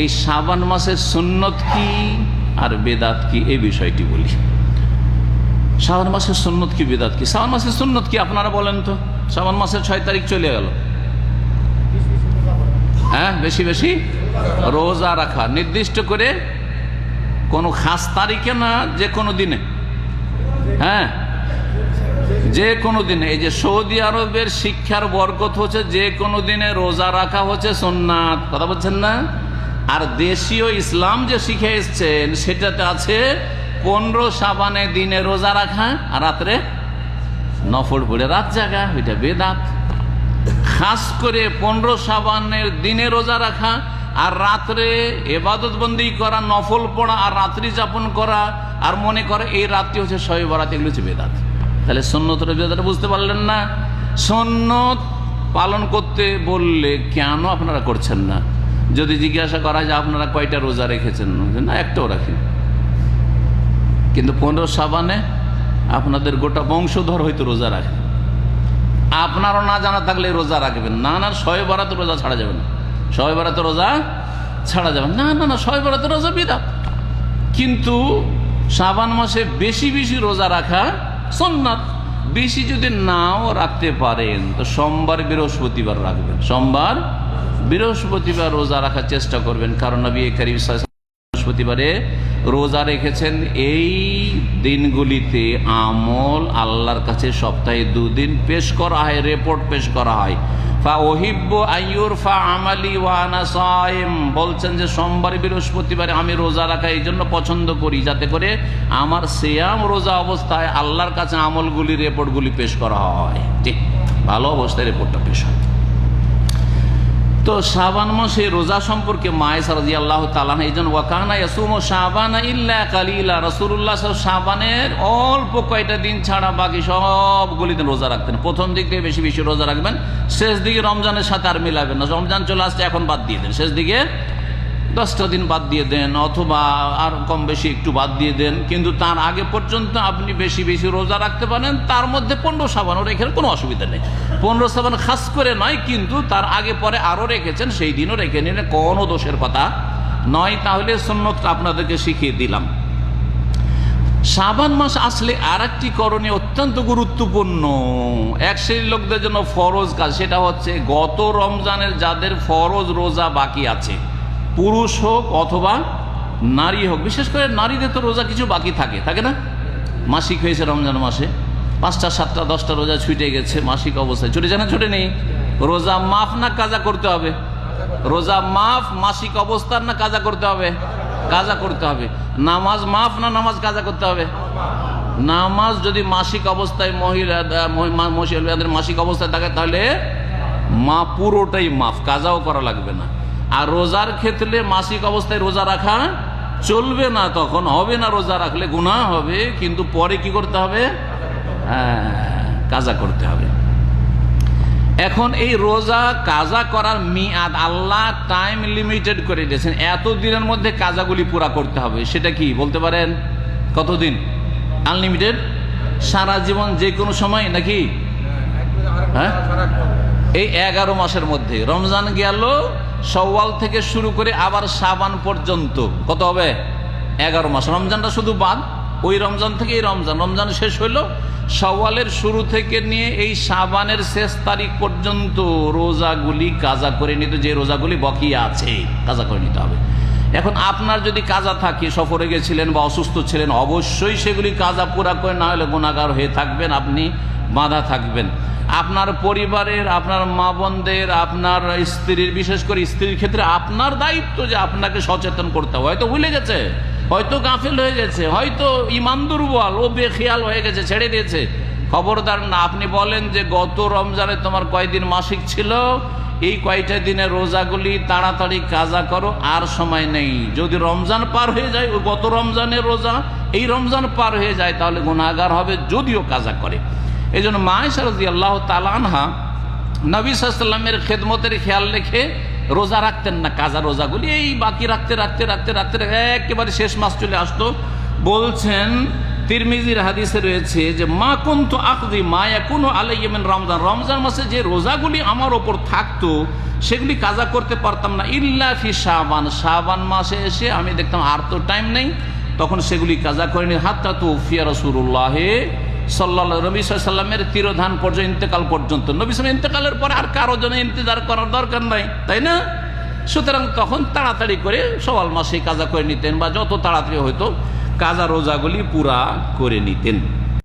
এই শাবান মাসের সুন্নত কি আর বেদাত কি, এই বিষয়টি বলি। শাবান মাসের সুন্নত কি, বেদাত কি? শাবান মাসের সুন্নত কি আপনারা বলেন তো? শাবান মাসের 6 তারিখ চলে গেল, হ্যাঁ, বেশি বেশি রোজা রাখা, নির্দিষ্ট করে কোনো খাস তারিখে না, যে কোনো দিনে, হ্যাঁ, যে কোনো দিনে। এই যে সৌদি আরবের শিক্ষার বরকত হচ্ছে যে কোনো দিনে রোজা রাখা হচ্ছে সুন্নাত, কথা বলছেন না? আর দেশীয় ইসলাম যে শিখে এসছেন সেটাতে আছে 15 শাবানে দিনে রোজা রাখা আর রাত্রে নফল পড়ে রাত জাগা, ওইটা বেদাত। খাস করে 15 শাবানের দিনে রোজা রাখা আর রাত্রে ইবাদত বন্দি করা, নফল পড়া আর রাত্রি যাপন করা আর মনে করে এই রাত্রি হচ্ছে শবে বরাত, এগুলো হচ্ছে বেদাত। তাহলে সুন্নতের বেদাত বুঝতে পারলেন না? সুন্নত পালন করতে বললে কেন আপনারা করছেন না? যদি জিজ্ঞাসা করা হয় যে আপনারা কয়টা রোজা রেখেছেন, না একটাও রাখি, কিন্তু 15 শাবানে আপনাদের গোটা বংশধর হয়তো রোজা রাখে, আপনারও না জানা থাকলে রোজা রাখবেন না। না, শবে বরাতে রোজা ছাড়া যাবে না, শবে বরাতে রোজা ছাড়া যাবে না, না না, শবে বরাতে রোজা বিদআত। কিন্তু শাবান মাসে বেশি বেশি রোজা রাখা সুন্নাত। বেশি যদি নাও রাখতে পারেন তো সোমবার বৃহস্পতিবার রাখবেন, সোমবার বৃহস্পতিবার রোজা রাখার চেষ্টা করবেন, কারণ নবী করিম সাল্লাল্লাহু আলাইহি ওয়াসাল্লাম বৃহস্পতিবারে রোজা রেখেছেন। এই দিনগুলিতে আমল আল্লাহর কাছে সপ্তাহে 2 দিন পেশ করা হয়, রিপোর্ট পেশ করা হয়। ফাউহিব্বু আইয়ুরফা আমালি ওয়া আনা সাইম, বলছেন যে সোমবার বৃহস্পতিবারে আমি রোজা রাখা এই জন্য পছন্দ করি যাতে করে আমার সিয়াম রোজা অবস্থায় আল্লাহর কাছে আমলগুলি, রিপোর্টগুলি পেশ করা হয়, ঠিক ভালো অবস্থায় রিপোর্টটা পেশ হয়। তো শাবান মাসে রোজা সম্পর্কে মায়েশা রাদিয়াল্লাহু তাআলা এই জন্য ওয়াকানা ইয়াসুমু শাবানা ইল্লা কালিলা, রাসূলুল্লাহ শাবানের অল্প কয়টা দিন ছাড়া বাকি সবগুলিতে রোজা রাখতেন। প্রথম দিক থেকে বেশি বেশি রোজা রাখবেন, শেষ দিকে রমজানের সাথে আর মিলাবেন না। রমজান চলে আসছে এখন বাদ দিয়ে দেন, শেষ দিকে 10টা দিন বাদ দিয়ে দেন, অথবা আর কম বেশি একটু বাদ দিয়ে দেন, কিন্তু তার আগে পর্যন্ত আপনি বেশি বেশি রোজা রাখতে পারেন। তার মধ্যে 15 শাবানও রেখে কোনো অসুবিধা নেই, 15 শাবান খাস করে নয়, কিন্তু তার আগে পরে আরও রেখেছেন সেই দিনও রেখে নিলে কোনো দোষের কথা নয়। তাহলে সুন্নতটা আপনাদেরকে শিখিয়ে দিলাম। শাবান মাস আসলে আর একটি করণীয় অত্যন্ত গুরুত্বপূর্ণ, এক শ্রেণীর লোকদের জন্য ফরজ কাজ, সেটা হচ্ছে গত রমজানের যাদের ফরজ রোজা বাকি আছে, পুরুষ হোক অথবা নারী হোক, বিশেষ করে নারীদের তো রোজা কিছু বাকি থাকে না? মাসিক হয়েছে রমজান মাসে, 5টা 7টা 10টা রোজা ছুটে গেছে, মাসিক অবস্থায় ছুটেছে না ছুটে নেই? রোজা মাফ না কাজা করতে হবে? রোজা মাফ মাসিক অবস্থার না কাজা করতে হবে? কাজা করতে হবে। নামাজ মাফ না নামাজ কাজা করতে হবে? নামাজ যদি মাসিক অবস্থায় মহিলাদের মাসিক অবস্থায় থাকে তাহলে মা পুরোটাই মাফ, কাজাও করা লাগবে না। আর রোজার ক্ষেত্রে মাসিক অবস্থায় রোজা রাখা চলবে না, তখন হবে না, রোজা রাখলে গুনাহ হবে, কিন্তু পরে কি করতে হবে? হ্যাঁ, কাজা করতে হবে। এখন এই রোজা কাজা করার মিয়াদ আল্লাহ টাইম লিমিটেড করে দিয়েছেন, এত দিনের মধ্যে কাজাগুলি পুরা করতে হবে। সেটা কি বলতে পারেন? কতদিন? আনলিমিটেড, সারা জীবন, যে কোনো সময় নাকি? হ্যাঁ, এই 11 মাসের মধ্যে রমজান গেল, শাওয়াল থেকে শুরু করে আবার শাবান পর্যন্ত কত হবে? 11 মাস। রমজানটা শুধু বাদ, ওই রমজান থেকে এই রমজান, রমজান শেষ হইল, শাওয়ালের শুরু থেকে নিয়ে এই শাবানের শেষ তারিখ পর্যন্ত রোজাগুলি কাজা করে নিতে, যে রোজাগুলি বকিয়া আছে কাজা করে নিতে হবে। এখন আপনার যদি কাজা থাকে, সফরে গেছিলেন বা অসুস্থ ছিলেন, অবশ্যই সেগুলি কাজা পুরা করে, না হলে গুনাহগার হয়ে থাকবেন, আপনি বাধা থাকবেন। আপনার পরিবারের, আপনার মা বোনদের, আপনার স্ত্রীর, বিশেষ করে স্ত্রীর ক্ষেত্রে আপনার দায়িত্ব যে আপনাকে সচেতন করতে হবে। হয়তো ভুলে গেছে, হয়তো গাফিল হয়ে গেছে, হয়তো ইমান দুর্বল, ও বেখেয়াল হয়ে গেছে, ছেড়ে দিয়েছে, খবরদার না। আপনি বলেন যে গত রমজানে তোমার কয়দিন মাসিক ছিল, এই কয়টা দিনের রোজাগুলি তাড়াতাড়ি কাজা করো, আর সময় নেই। যদি রমজান পার হয়ে যায়, ওই গত রমজানের রোজা এই রমজান পার হয়ে যায়, তাহলে গুনাহগার হবে যদিও কাজা করে। এই জন্য মায়েশা রাদিয়াল্লাহু তাআলা আনহা নবী সাল্লাল্লাহু আলাইহি ওয়াসাল্লামের খেদমতের খেয়াল রেখে রোজা রাখতেন না, কাজা রোজাগুলি এই বাকি রাখতে রাখতে রাখতে রাখতে একেবারে শেষ মাস চলে আসতো। বলছেন তিরমিজির হাদিসে রয়েছে যে মা কুনতু আখদি মা ইয়াকুনু আলাইয়া মিন রমজান, রমজান মাসে যে রোজাগুলি আমার ওপর থাকতো সেগুলি কাজা করতে পারতাম না ইল্লা ফি শাবান, শাবান মাসে এসে আমি দেখতাম আর তো টাইম নেই, তখন সেগুলি কাজা করিনি। হাত্তা তুফিয়া রাসূলুল্লাহ সাল্লাল্লাহু নবী সাল্লাল্লাহু আলাইহি ওয়াসাল্লামের তিরোধান পর্যন্ত, ইন্তেকাল পর্যন্ত। নবী সাল্লাল্লাহু ইন্তেকালের পরে আর কারো জন্য ইন্তজার করার দরকার নাই, তাই না? সুতরাং তখন তাড়াতাড়ি করে শাওয়াল মাসে কাজা করে নিতেন, বা যত তাড়াতাড়ি হয়তো কাজা রোজাগুলি পুরা করে নিতেন।